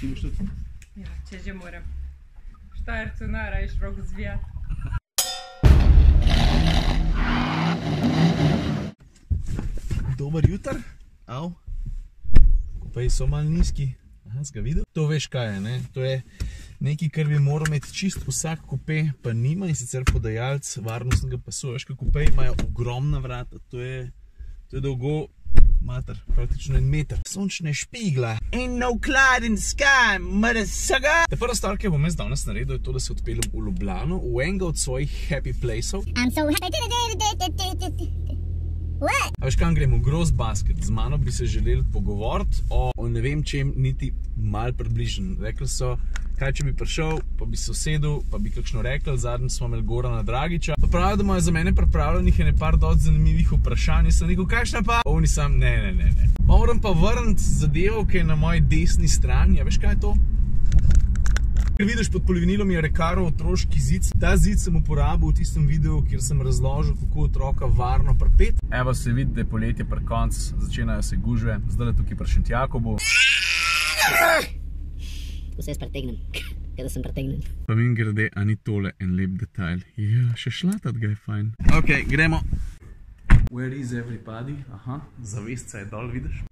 Ti boš tudi? Ja, če že moram. Štajercu narajš rok zvijat. Dober jutr. Au. Kupeji so malo nizki. Aha, si ga videl? To veš kaj je, ne? To je nekaj, kar bi moral imeti čist vsak kupe, pa nima, in sicer podajalc varnostnega pasu. Veš, kaj kupeji imajo ogromna vrata. To je dolgo, mater, praktično 1 meter. Sončne špigle. Ain't no cloud in the sky, motherfucker! Prva stvar, ki bom jaz danes naredil, je to, da se odpeljem v Ljubljano, v enega od svojih happy placeov. I'm so happy. What? A veš kam gremo? Gross Basket. Z mano bi se želeli pogovoriti o ne vem čem, niti malo približen. Rekli so, kaj če bi prišel, pa bi se usedel, pa bi kakšno rekli. Zadnjič smo imeli Gorana Dragića. Pa pravijo, da imajo za mene pripravljenih ene par dosti zanimivih vprašanj. Jaz sem rekel, kakšna pa? Oni sam, ne. Moram pa vrniti zadevo, ki je na moji desni strani. A veš kaj je to? Ker vidiš, pod polivinilom je Rekarov otroški zid. Ta zid sem uporabil v tistem videu, kjer sem razložil, kako otroka varno pripeti. Evo se vidi, da je poletje pri koncu, začenjajo se gužve. Zdaj tukaj pri Šentjakobu. Tu se jaz pretegnem, kada sem pretegnen. Pa min grede, a ni tole en lep detajl. Ja, še šlatat ga je fajn. Ok, gremo. Where is everybody? Aha, zavestca je dol, vidiš?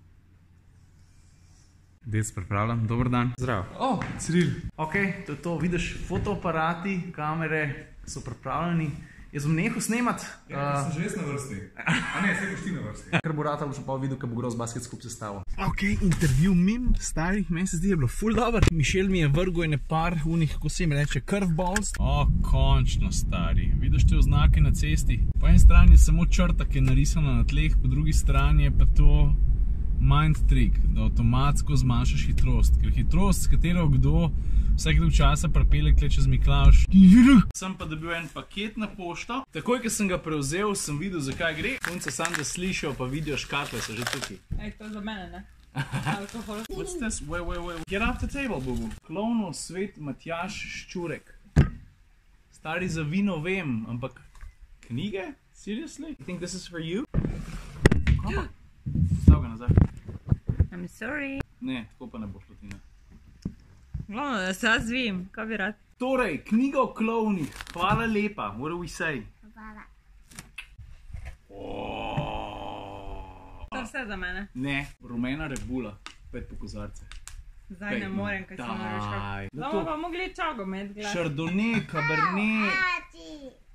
Dec pripravljam, dober dan. Zdravo. O, Ciril. Ok, to je to, vidiš, fotoaparati, kamere so pripravljeni. Jaz bom nehal snemat. Ja, sem že jaz na vrsti. A ne, se boš ti na vrsti. Ker bo rata, boš pa videl, kaj bo Gross Basket skupaj sestavil. Ok, intervju mim, starih, meni se zdi, je bilo ful dober. Mišel mi je vrgel ene par unih, kako se jim reče, curveballs. O, končno, stari. Vidiš te oznake na cesti? Po eni strani je samo črta, ki je narisana na tleh, po drugi strani je pa to mind trick, da avtomatsko zmanjšaš hitrost. Ker hitrost, s katero kdo vsak dolg časa pripelje kle čez Miklavž. Sem pa dobil en paket na pošto. Takoj, ko sem ga prevzel, sem videl, zakaj gre. Punce sam da slišal, pa vidijo škatle, so že tukaj. Ej, to za mene, ne? Alkohol. What's this? Wait. Get off the table, bubu. Klovnov svet Matjaž Ščurek. Stari, za vino vem, ampak knjige? Seriously? You think this is for you? Kako? Stav ga nazaj. I'm sorry. Ne, tako pa ne bo šlo, Tina. Glavno, da se jaz vim, kaj bi rad. Torej, knjiga o klovnih. Hvala lepa. What do we say? Hvala. To je vse za mene. Ne, rumena rebula. 5 po kozarce. Zdaj ne morem, kaj se moraš kako. Bomo pa mogli čago med glas. Chardonnay, Cabernet.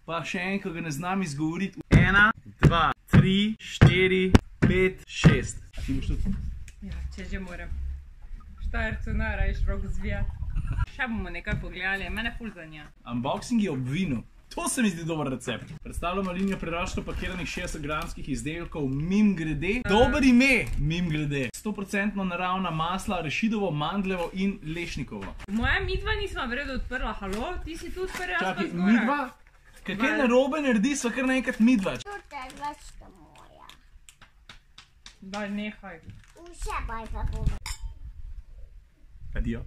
Pa še en, ko ga ne znam izgovoriti. 1, 2, 3, 4, 5, 6. A ti boš tudi? Ja, če že moram. Štajercu narajš rok zvijat. Še bomo nekaj pogledali, mene ful zanja. Unboxing je ob vinu. To se mi zdi dober recept. Predstavljamo linijo preročno pakiranih 60 gramskih izdelkov mimgrede. Dober ime, mimgrede. 100% naravna masla, rešidovo, mandljevo in lešnikovo. Moja midva nisva vredo odprla, halo? Ti si tu spere, jaz pa Čakaj, zgoraj. midva? Kaj narobe naredi, sva kar naenkrat midva. To je vaška moja. Daj, nehaj. Vse pa je pa bom. Adijo.